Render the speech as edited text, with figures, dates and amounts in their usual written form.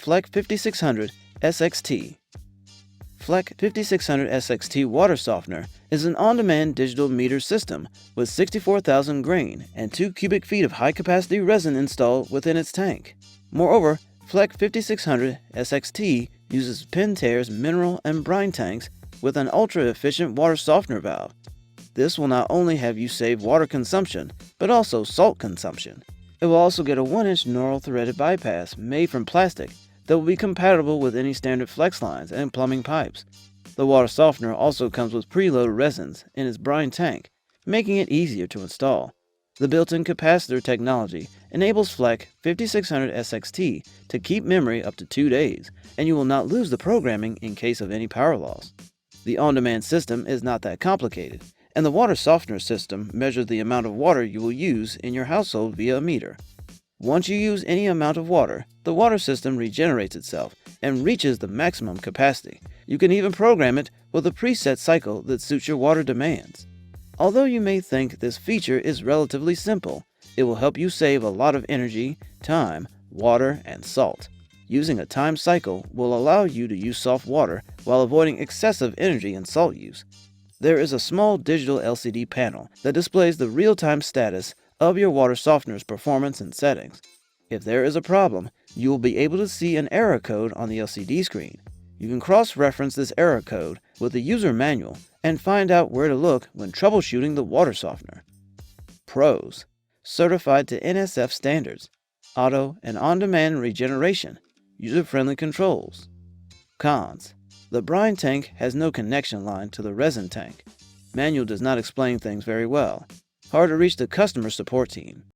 Fleck 5600 SXT. Fleck 5600 SXT water softener is an on-demand digital meter system with 64,000 grain and 2 cubic feet of high-capacity resin installed within its tank. Moreover, Fleck 5600 SXT uses Pentair's mineral and brine tanks with an ultra-efficient water softener valve. This will not only have you save water consumption, but also salt consumption. It will also get a 1-inch Noryl-threaded bypass made from plastic that will be compatible with any standard flex lines and plumbing pipes. The water softener also comes with preloaded resins in its brine tank, making it easier to install. The built-in capacitor technology enables Fleck 5600 SXT to keep memory up to 2 days, and you will not lose the programming in case of any power loss. The on-demand system is not that complicated, and the water softener system measures the amount of water you will use in your household via a meter. Once you use any amount of water, the water system regenerates itself and reaches the maximum capacity. You can even program it with a preset cycle that suits your water demands. Although you may think this feature is relatively simple, it will help you save a lot of energy, time, water, and salt. Using a timed cycle will allow you to use soft water while avoiding excessive energy and salt use. There is a small digital LCD panel that displays the real-time status of your water softener's performance and settings. If there is a problem, you will be able to see an error code on the LCD screen. You can cross-reference this error code with the user manual and find out where to look when troubleshooting the water softener. Pros: certified to Nsf Standards, auto and on-demand regeneration, user-friendly controls. Cons: the brine tank has no connection line to the resin tank. Manual does not explain things very well. Hard to reach the customer support team.